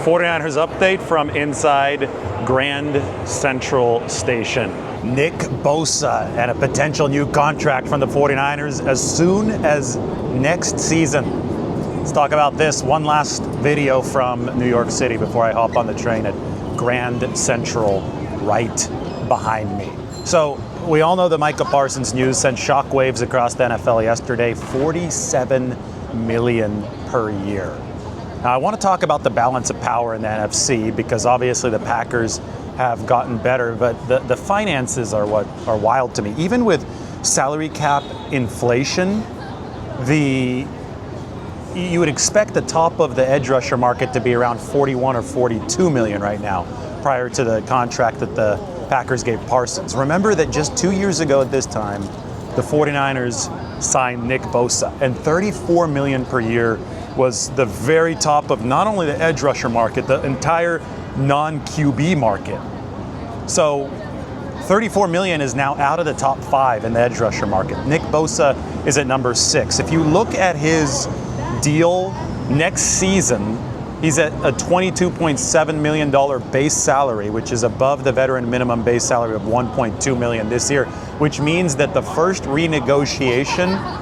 49ers update from inside Grand Central Station. Nick Bosa and a potential new contract from the 49ers as soon as next season. Let's talk about this. One last video from New York City before I hop on the train at Grand Central right behind me. So we all know the Micah Parsons news sent shockwaves across the NFL yesterday, $47 million per year. Now, I want to talk about the balance of power in the NFC because obviously the Packers have gotten better, but the finances are what are wild to me. Even with salary cap inflation, you would expect the top of the edge rusher market to be around 41 or 42 million right now, prior to the contract that the Packers gave Parsons. Remember that just 2 years ago at this time, the 49ers signed Nick Bosa, and 34 million per year was the very top of not only the edge rusher market, the entire non-QB market. So 34 million is now out of the top 5 in the edge rusher market. Nick Bosa is at number 6. If you look at his deal next season, he's at a $22.7 million base salary, which is above the veteran minimum base salary of $1.2 million this year, which means that the first renegotiation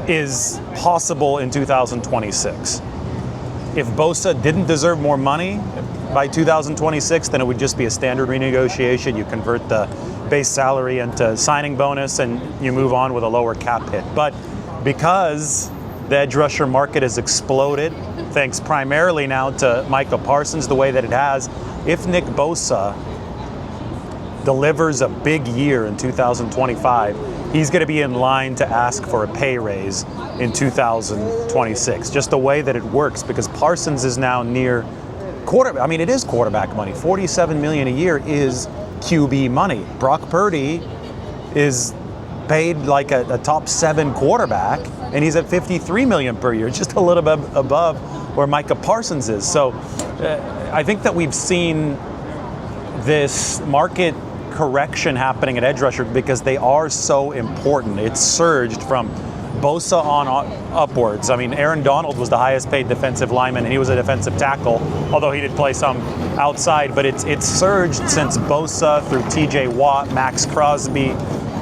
is possible in 2026. If Bosa didn't deserve more money by 2026, then it would just be a standard renegotiation. You convert the base salary into signing bonus and you move on with a lower cap hit. But because the edge rusher market has exploded, thanks primarily now to Micah Parsons the way that it has, if Nick Bosa delivers a big year in 2025, he's going to be in line to ask for a pay raise in 2026. Just the way that it works, because Parsons is now near it is quarterback money. 47 million a year is QB money. Brock Purdy is paid like a top 7 quarterback, and he's at 53 million per year, just a little bit above where Micah Parsons is. So I think that we've seen this market correction happening at edge rusher because they are so important. It's surged from Bosa on upwards. I mean, Aaron Donald was the highest paid defensive lineman, and he was a defensive tackle, although he did play some outside. But it's surged since Bosa through TJ Watt, Max Crosby,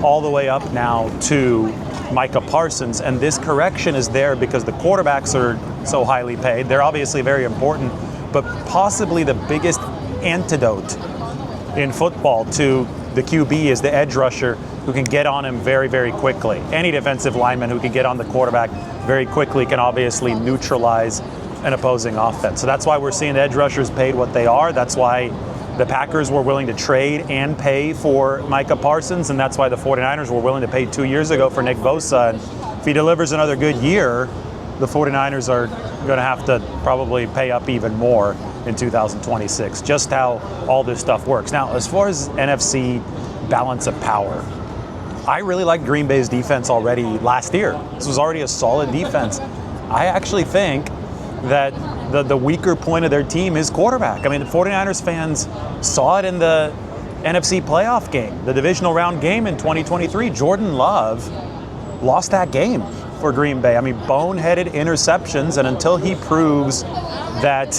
all the way up now to Micah Parsons. And this correction is there because the quarterbacks are so highly paid. They're obviously very important, but possibly the biggest antidote in football to the QB is the edge rusher who can get on him very, very quickly. Any defensive lineman who can get on the quarterback very quickly can obviously neutralize an opposing offense. So that's why we're seeing the edge rushers paid what they are. That's why the Packers were willing to trade and pay for Micah Parsons, and that's why the 49ers were willing to pay 2 years ago for Nick Bosa. And if he delivers another good year, the 49ers are going to have to probably pay up even more in 2026, just how all this stuff works. Now, as far as NFC balance of power, I really liked Green Bay's defense already last year. This was already a solid defense. I actually think that the weaker point of their team is quarterback. I mean, the 49ers fans saw it in the NFC playoff game, the divisional round game in 2023. Jordan Love lost that game for Green Bay. I mean, boneheaded interceptions, and until he proves that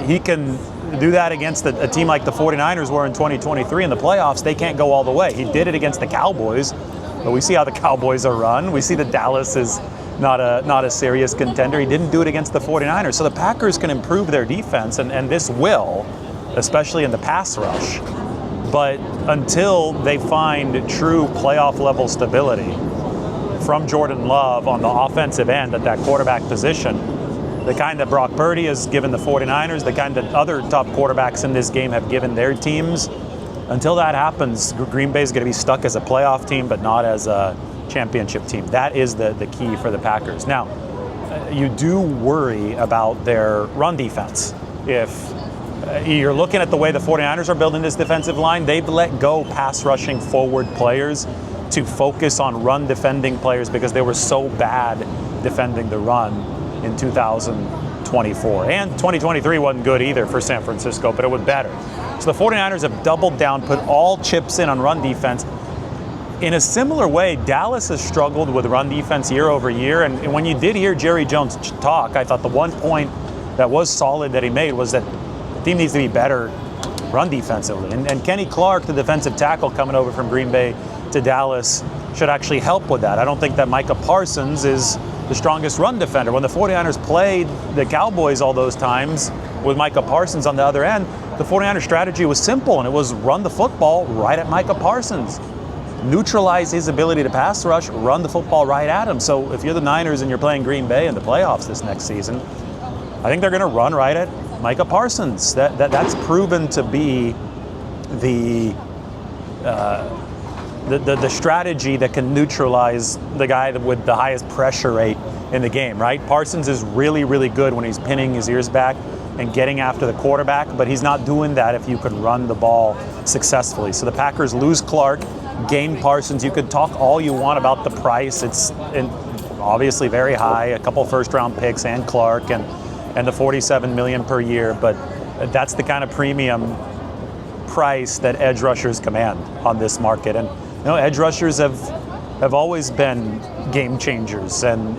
he can do that against a team like the 49ers were in 2023 in the playoffs, they can't go all the way. He did it against the Cowboys, but we see how the Cowboys are run. We see that Dallas is not a serious contender. He didn't do it against the 49ers. So the Packers can improve their defense, and this will, especially in the pass rush. But until they find true playoff level stability from Jordan Love on the offensive end at that quarterback position, the kind that Brock Purdy has given the 49ers, the kind that other top quarterbacks in this game have given their teams, until that happens, Green Bay is going to be stuck as a playoff team, but not as a championship team. That is the key for the Packers. Now, you do worry about their run defense. If you're looking at the way the 49ers are building this defensive line, they've let go pass rushing forward players to focus on run defending players because they were so bad defending the run in 2024. And 2023 wasn't good either for San Francisco, but it was better. So the 49ers have doubled down, put all chips in on run defense. In a similar way, Dallas has struggled with run defense year over year. And when you did hear Jerry Jones talk, I thought the one point that was solid that he made was that the team needs to be better run defensively. And Kenny Clark, the defensive tackle coming over from Green Bay to Dallas, should actually help with that. I don't think that Micah Parsons is the strongest run defender. When the 49ers played the Cowboys all those times with Micah Parsons on the other end, the 49ers strategy was simple, and it was run the football right at Micah Parsons. Neutralize his ability to pass rush, run the football right at him. So if you're the Niners and you're playing Green Bay in the playoffs this next season, I think they're going to run right at Micah Parsons. That's proven to be the strategy that can neutralize the guy with the highest pressure rate in the game, right? Parsons is really, really good when he's pinning his ears back and getting after the quarterback, but he's not doing that if you can run the ball successfully. So the Packers lose Clark, gain Parsons. You could talk all you want about the price. It's obviously very high, a couple first-round picks and Clark and the $47 million per year, but that's the kind of premium price that edge rushers command on this market. And edge rushers have always been game changers. And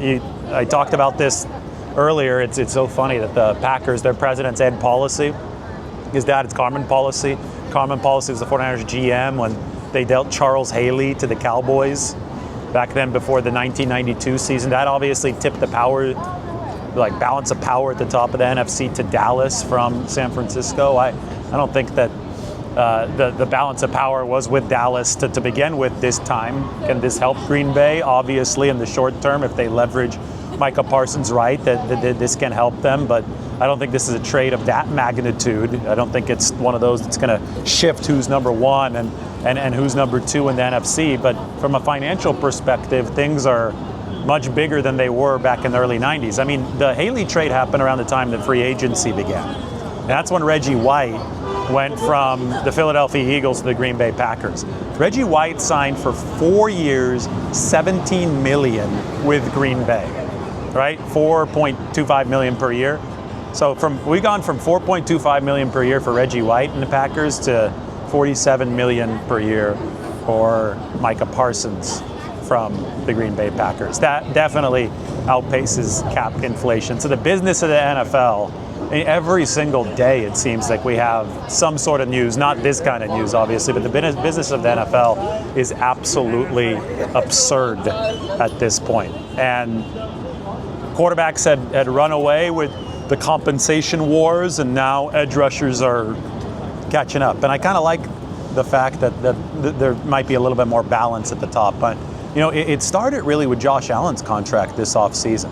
I talked about this earlier. It's so funny that the Packers, their president's Ed Policy, his dad is Carmen Policy. Carmen Policy was the 49ers GM when they dealt Charles Haley to the Cowboys back then before the 1992 season. That obviously tipped the power, like balance of power at the top of the NFC to Dallas from San Francisco. I don't think that the balance of power was with Dallas to begin with this time. Can this help Green Bay? Obviously, in the short term, if they leverage Micah Parsons right, that this can help them. But I don't think this is a trade of that magnitude. I don't think it's one of those that's going to shift who's number one and who's number two in the NFC. But from a financial perspective, things are much bigger than they were back in the early 90s. I mean, the Haley trade happened around the time that free agency began. And that's when Reggie White went from the Philadelphia Eagles to the Green Bay Packers. Reggie White signed for 4 years, $17 million with Green Bay, right? $4.25 million per year. So we've gone from $4.25 million per year for Reggie White and the Packers to $47 million per year for Micah Parsons from the Green Bay Packers. That definitely outpaces cap inflation. So the business of the NFL, every single day it seems like we have some sort of news, not this kind of news obviously, but the business of the NFL is absolutely absurd at this point. And quarterbacks had run away with the compensation wars, and now edge rushers are catching up. And I kind of like the fact that there might be a little bit more balance at the top. But it started really with Josh Allen's contract this offseason,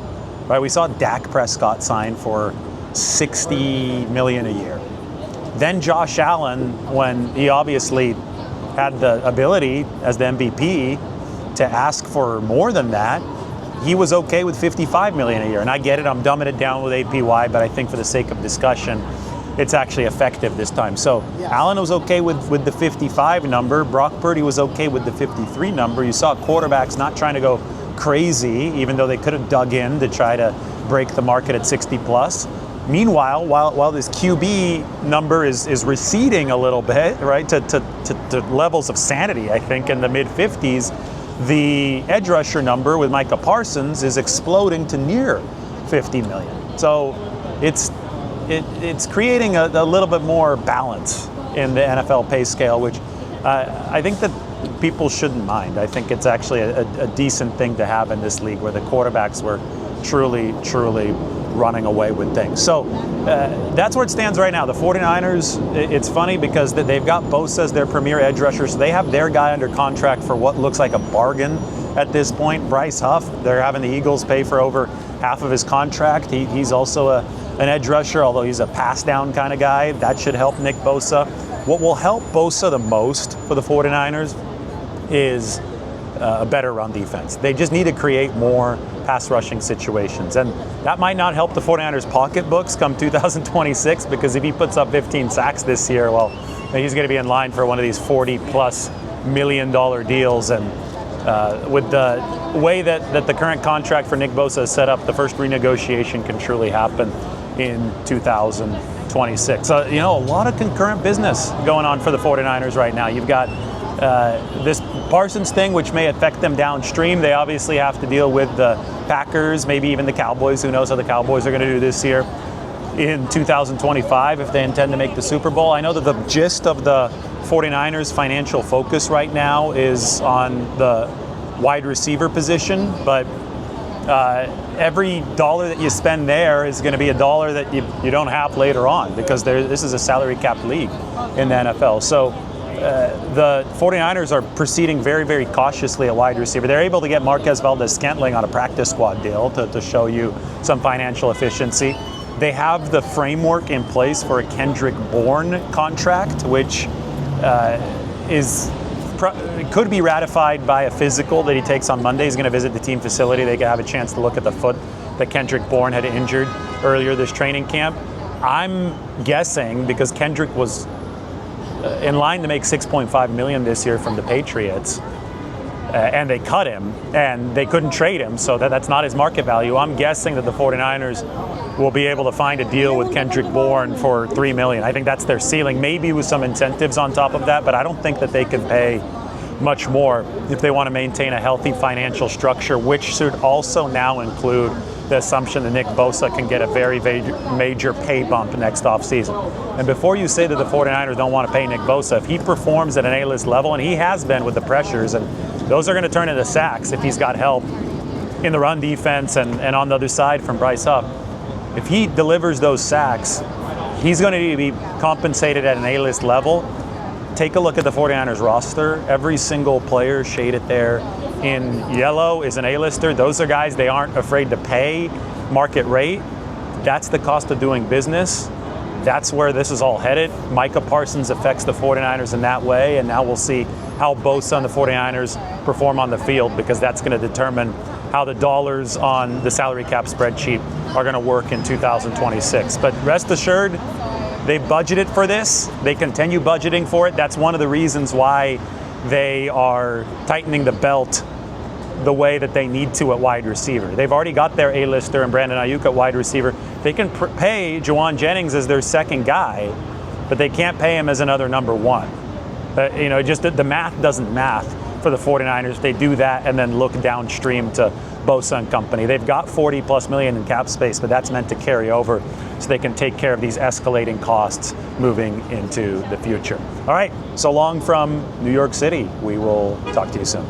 right? We saw Dak Prescott sign for $60 million a year. Then Josh Allen, when he obviously had the ability as the MVP to ask for more than that, he was okay with $55 million a year. And I get it, I'm dumbing it down with APY, but I think for the sake of discussion, it's actually effective this time. So Allen was okay with the 55 number. Brock Purdy was okay with the 53 number. You saw quarterbacks not trying to go crazy, even though they could have dug in to try to break the market at 60 plus. Meanwhile, while this QB number is receding a little bit, right, to levels of sanity, I think, in the mid-50s, the edge rusher number with Micah Parsons is exploding to near 50 million. So it's creating a little bit more balance in the NFL pay scale, which I think that people shouldn't mind. I think it's actually a decent thing to have in this league where the quarterbacks were truly running away with things. So that's where it stands right now. The 49ers, it's funny because they've got Bosa as their premier edge rusher, so they have their guy under contract for what looks like a bargain at this point. Bryce Huff, they're having the Eagles pay for over half of his contract. He's also an edge rusher, although he's a pass down kind of guy. That should help Nick Bosa. What will help Bosa the most for the 49ers is a better run defense. They just need to create more pass rushing situations. And that might not help the 49ers pocketbooks come 2026, because if he puts up 15 sacks this year, well, he's going to be in line for one of these $40+ million deals. And with the way that the current contract for Nick Bosa is set up, the first renegotiation can truly happen in 2026. So, a lot of concurrent business going on for the 49ers right now. You've got this Parsons thing, which may affect them downstream. They obviously have to deal with the Packers, maybe even the Cowboys. Who knows how the Cowboys are going to do this year. in 2025 if they intend to make the Super Bowl. I know that the gist of the 49ers financial focus right now is on the wide receiver position, but every dollar that you spend there is going to be a dollar that you don't have later on, because this is a salary cap league in the NFL. So the 49ers are proceeding very, very cautiously at wide receiver. They're able to get Marquez Valdez-Scantling on a practice squad deal to show you some financial efficiency. They have the framework in place for a Kendrick Bourne contract, which could be ratified by a physical that he takes on Monday. He's going to visit the team facility. They can have a chance to look at the foot that Kendrick Bourne had injured earlier this training camp. I'm guessing, because Kendrick was in line to make $6.5 million this year from the Patriots, and they cut him, and they couldn't trade him, so that's not his market value. I'm guessing that the 49ers will be able to find a deal with Kendrick Bourne for $3 million. I think that's their ceiling, maybe with some incentives on top of that, but I don't think that they can pay much more if they want to maintain a healthy financial structure, which should also now include the assumption that Nick Bosa can get a very major pay bump next offseason. And before you say that the 49ers don't want to pay Nick Bosa, if he performs at an A-list level, and he has been with the pressures, and those are going to turn into sacks if he's got help in the run defense and on the other side from Bryce Huff. If he delivers those sacks, he's going to need to be compensated at an A-list level. Take a look at the 49ers roster. Every single player shaded there in yellow is an A-lister. Those are guys they aren't afraid to pay market rate. That's the cost of doing business. That's where this is all headed. Micah Parsons affects the 49ers in that way, and now we'll see how Bosa and the 49ers perform on the field, because that's going to determine how the dollars on the salary cap spreadsheet are going to work in 2026. But rest assured, they budgeted for this. They continue budgeting for it. That's one of the reasons why they are tightening the belt the way that they need to at wide receiver. They've already got their A-lister and Brandon Ayuk at wide receiver. They can pay Juwan Jennings as their second guy, but they can't pay him as another number one. Just the math doesn't math for the 49ers. They do that and then look downstream to Bosa and company. They've got $40+ million in cap space, but that's meant to carry over so they can take care of these escalating costs moving into the future. All right, so long from New York City. We will talk to you soon.